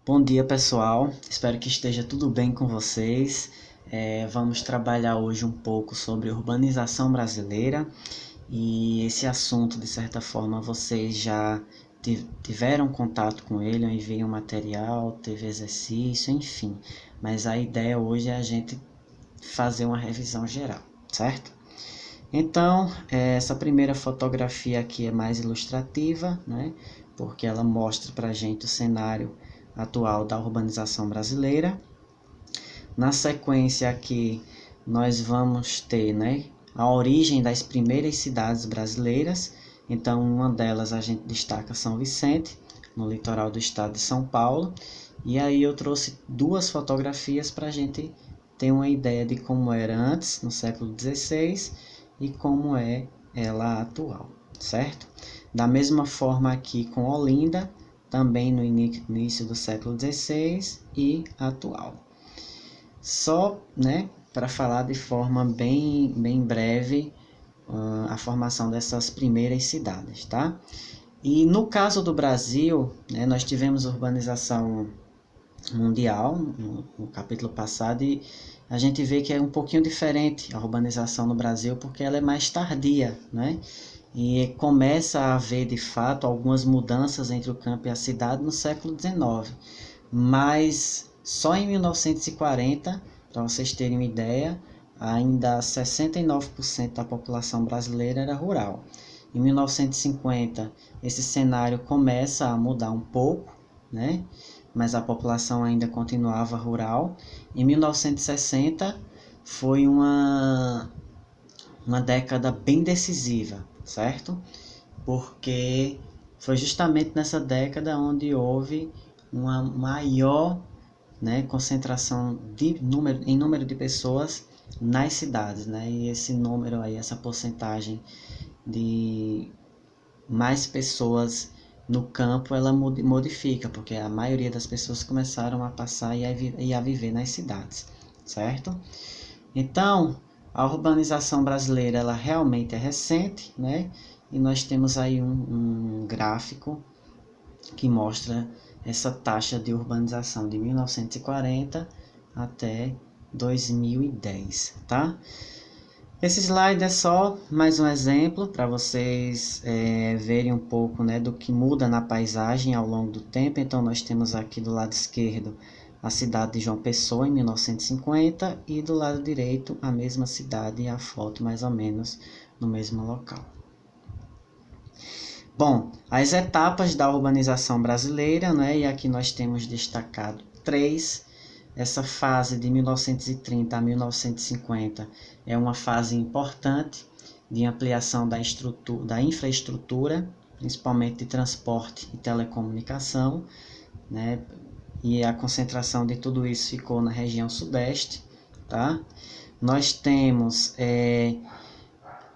Bom dia, pessoal. Espero que esteja tudo bem com vocês. Vamos trabalhar hoje um pouco sobre urbanização brasileira e esse assunto, de certa forma, vocês já tiveram contato com ele, eu enviei um material, teve exercício, enfim. Mas a ideia hoje é a gente fazer uma revisão geral, certo? Então, essa primeira fotografia aqui é mais ilustrativa, né? Porque ela mostra para a gente o cenário atual da urbanização brasileira. Na sequência aqui, nós vamos ter, né, a origem das primeiras cidades brasileiras. Então, uma delas a gente destaca São Vicente, no litoral do estado de São Paulo. E aí eu trouxe duas fotografias para a gente ter uma ideia de como era antes, no século XVI, e como é ela atual, certo? Da mesma forma aqui com Olinda, também no início do século XVI e atual. Só, né, para falar de forma bem breve a formação dessas primeiras cidades, tá? E no caso do Brasil, né, nós tivemos urbanização mundial no capítulo passado e a gente vê que é um pouquinho diferente a urbanização no Brasil porque ela é mais tardia, né? E começa a haver de fato algumas mudanças entre o campo e a cidade no século XIX, mas só em 1940, para vocês terem uma ideia, ainda 69% da população brasileira era rural. Em 1950, esse cenário começa a mudar um pouco, né? Mas a população ainda continuava rural. Em 1960 foi uma década bem decisiva, certo? Porque foi justamente nessa década onde houve uma maior, né, concentração em número de pessoas nas cidades, né? E esse número aí, essa porcentagem de mais pessoas no campo, ela modifica, porque a maioria das pessoas começaram a passar e a viver nas cidades, certo? Então, a urbanização brasileira, ela realmente é recente, né? E nós temos aí um gráfico que mostra essa taxa de urbanização de 1940 até 2010, tá? Esse slide é só mais um exemplo para vocês verem um pouco, né, do que muda na paisagem ao longo do tempo. Então, nós temos aqui do lado esquerdo a cidade de João Pessoa, em 1950, e do lado direito a mesma cidade e a foto mais ou menos no mesmo local. Bom, as etapas da urbanização brasileira, né, e aqui nós temos destacado três. Essa fase de 1930 a 1950 é uma fase importante de ampliação da infraestrutura, principalmente de transporte e telecomunicação, né? E a concentração de tudo isso ficou na região sudeste, tá? Nós temos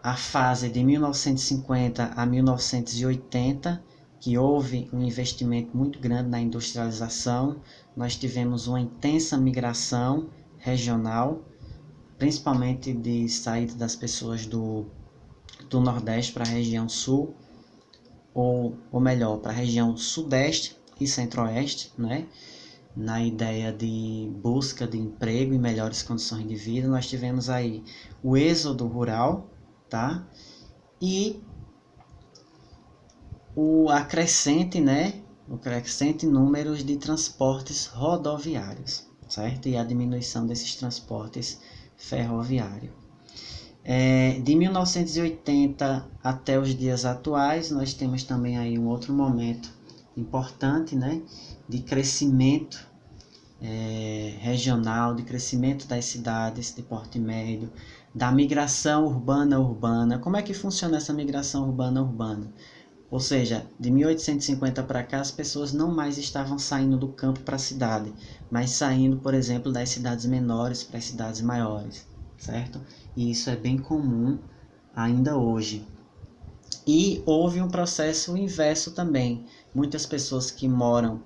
a fase de 1950 a 1980, que houve um investimento muito grande na industrialização. Nós tivemos uma intensa migração regional, principalmente de saída das pessoas do Nordeste para a região Sul, ou melhor, para a região Sudeste e Centro-Oeste, né? Na ideia de busca de emprego e melhores condições de vida. Nós tivemos aí o êxodo rural, tá? E a crescente, né? O crescente número de transportes rodoviários, certo? E a diminuição desses transportes ferroviários. De 1980 até os dias atuais, nós temos também aí um outro momento importante, né? De crescimento regional, de crescimento das cidades de porte médio, da migração urbana-urbana. Como é que funciona essa migração urbana-urbana? Ou seja, de 1850 para cá, as pessoas não mais estavam saindo do campo para a cidade, mas saindo, por exemplo, das cidades menores para as cidades maiores, certo? E isso é bem comum ainda hoje. E houve um processo inverso também. Muitas pessoas que moram,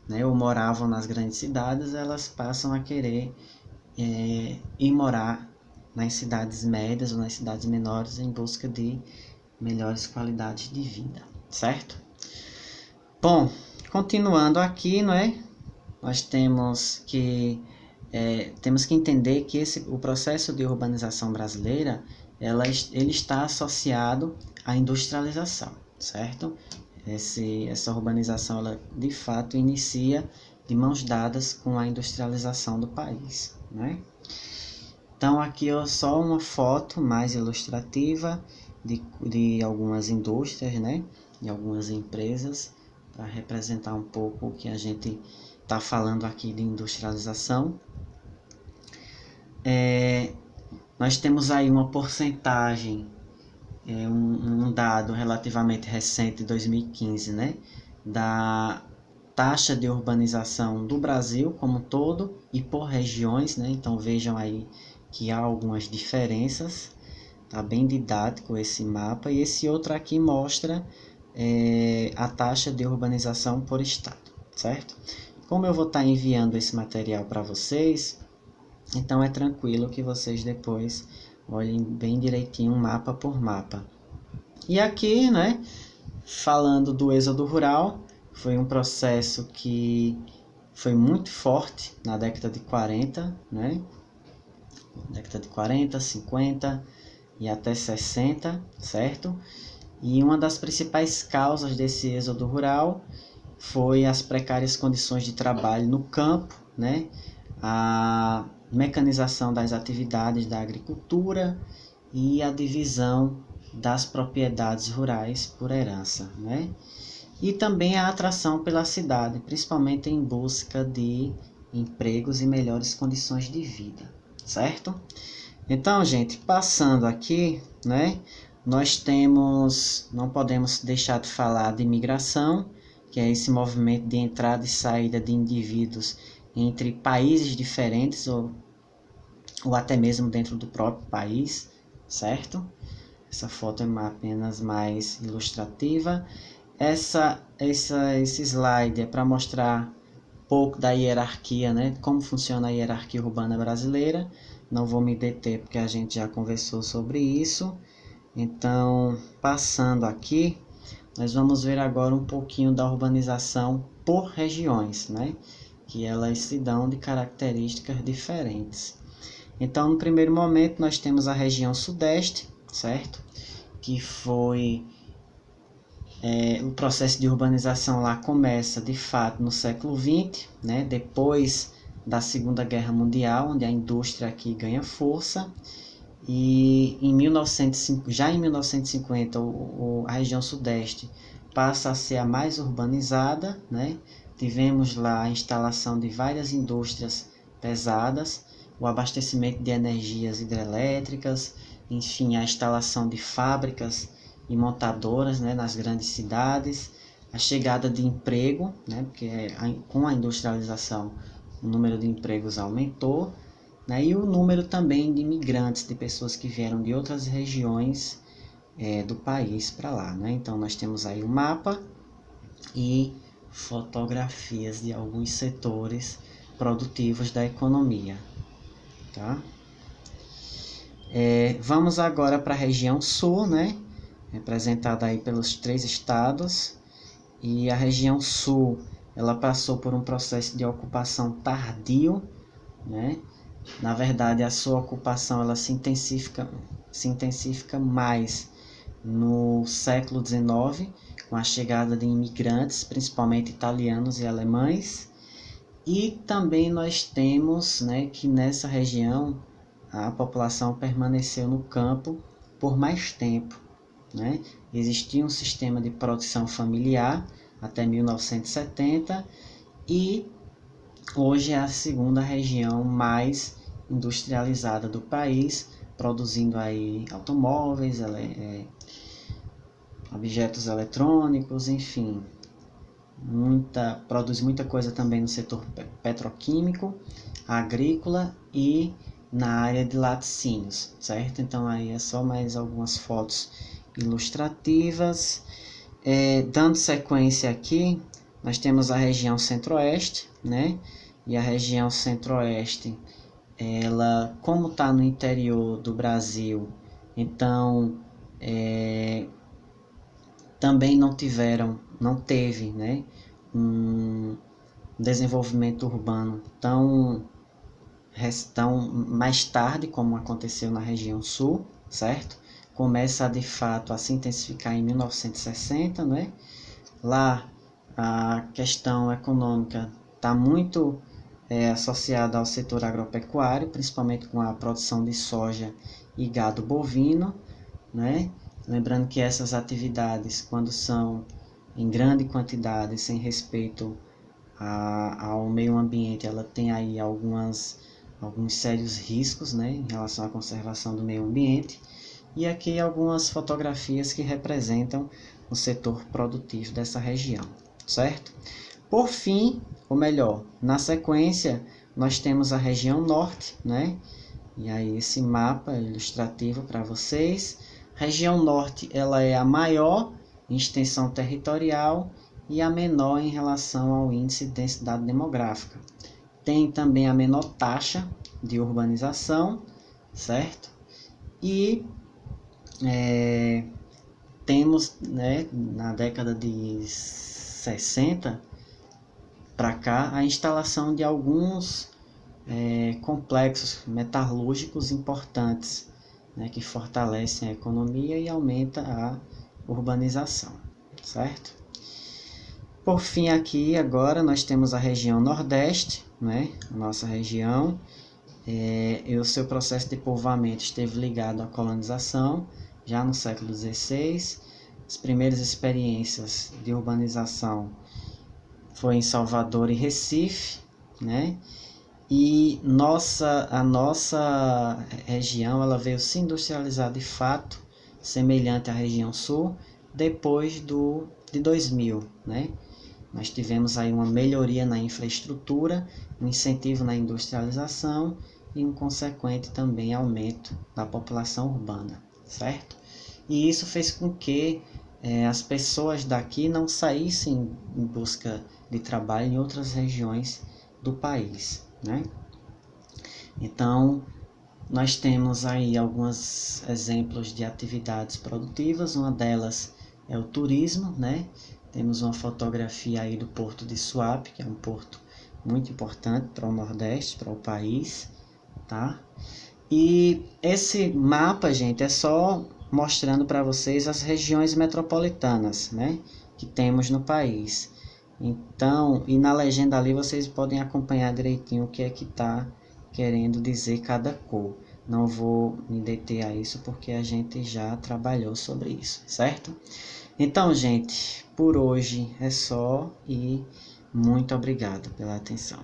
né, ou moravam nas grandes cidades, elas passam a querer ir morar nas cidades médias ou nas cidades menores em busca de melhores qualidades de vida, certo? Bom, continuando aqui, não é? nós temos que entender que o processo de urbanização brasileira, ele está associado à industrialização, certo? Essa urbanização, ela, de fato, inicia de mãos dadas com a industrialização do país, né? Então, aqui é só uma foto mais ilustrativa de algumas indústrias, né? De algumas empresas, para representar um pouco o que a gente está falando aqui de industrialização. Nós temos aí uma porcentagem, um dado relativamente recente, de 2015, né? Da taxa de urbanização do Brasil como um todo e por regiões, né? Então vejam aí que há algumas diferenças, tá bem didático esse mapa, e esse outro aqui mostra a taxa de urbanização por estado, certo? Como eu vou estar enviando esse material para vocês, então é tranquilo que vocês depois olhem bem direitinho, mapa por mapa. E aqui, né, falando do êxodo rural, foi um processo que foi muito forte na década de 40, né? Década de 40, 50 e até 60, certo? E uma das principais causas desse êxodo rural foi as precárias condições de trabalho no campo, né? A mecanização das atividades da agricultura e a divisão das propriedades rurais por herança, né? E também a atração pela cidade, principalmente em busca de empregos e melhores condições de vida, certo? Então, gente, passando aqui, né? Não podemos deixar de falar de imigração, que é esse movimento de entrada e saída de indivíduos entre países diferentes ou até mesmo dentro do próprio país, certo? Essa foto é apenas mais ilustrativa. Esse slide é para mostrar um pouco da hierarquia, né? Como funciona a hierarquia urbana brasileira. Não vou me deter porque a gente já conversou sobre isso. Então, passando aqui, nós vamos ver agora um pouquinho da urbanização por regiões, né? Que elas se dão de características diferentes. Então, no primeiro momento, nós temos a região sudeste, certo? Que foi... o processo de urbanização lá começa, de fato, no século XX, né? Depois da Segunda Guerra Mundial, onde a indústria aqui ganha força. E já em 1950, a região sudeste passa a ser a mais urbanizada, né? Tivemos lá a instalação de várias indústrias pesadas, o abastecimento de energias hidrelétricas, enfim, a instalação de fábricas e montadoras, né, nas grandes cidades, a chegada de emprego, né, porque com a industrialização o número de empregos aumentou, né, e o número também de imigrantes, de pessoas que vieram de outras regiões do país para lá, né? Então nós temos aí um mapa e fotografias de alguns setores produtivos da economia, tá? Vamos agora para a região sul, né? Representada aí pelos 3 estados, e a região sul, ela passou por um processo de ocupação tardio, né? Na verdade, a sua ocupação ela se intensifica mais no século XIX, com a chegada de imigrantes, principalmente italianos e alemães. E também nós temos, né, que nessa região a população permaneceu no campo por mais tempo, né? Existia um sistema de produção familiar até 1970 e hoje é a segunda região mais industrializada do país, produzindo aí automóveis, objetos eletrônicos, enfim, produz muita coisa também no setor petroquímico, agrícola e na área de laticínios, certo? Então aí é só mais algumas fotos ilustrativas. Dando sequência aqui, nós temos a região centro-oeste, né? E a região centro-oeste, ela, como está no interior do Brasil, então também não teve, né, desenvolvimento urbano tão mais tarde, como aconteceu na região sul, certo? Começa de fato a se intensificar em 1960, né? Lá a questão econômica está muito associada ao setor agropecuário, principalmente com a produção de soja e gado bovino, né? Lembrando que essas atividades, quando são em grande quantidade, sem respeito ao meio ambiente, ela tem aí alguns sérios riscos, né, em relação à conservação do meio ambiente. E aqui algumas fotografias que representam o setor produtivo dessa região, certo? Por fim, ou melhor, na sequência, nós temos a região norte, né? E aí esse mapa é ilustrativo para vocês. Região norte, ela é a maior em extensão territorial e a menor em relação ao índice de densidade demográfica. Tem também a menor taxa de urbanização, certo? E temos, né, na década de 60 para cá, a instalação de alguns complexos metalúrgicos importantes, né, que fortalecem a economia e aumenta a urbanização, certo? Por fim, aqui agora nós temos a região Nordeste, né, a nossa região, e o seu processo de povoamento esteve ligado à colonização, já no século XVI. As primeiras experiências de urbanização foi em Salvador e Recife, né? E a nossa região ela veio se industrializar de fato, semelhante à região sul, depois de 2000, né? Nós tivemos aí uma melhoria na infraestrutura, um incentivo na industrialização e um consequente também aumento da população urbana, certo? E isso fez com que as pessoas daqui não saíssem em busca de trabalho em outras regiões do país, né? Então, nós temos aí alguns exemplos de atividades produtivas, uma delas é o turismo, né? Temos uma fotografia aí do Porto de Suape, que é um porto muito importante para o Nordeste, para o país, tá? E esse mapa, gente, é só mostrando para vocês as regiões metropolitanas, né, que temos no país. Então, e na legenda ali vocês podem acompanhar direitinho o que é que está querendo dizer cada cor. Não vou me deter a isso porque a gente já trabalhou sobre isso, certo? Então, gente, por hoje é só e muito obrigado pela atenção.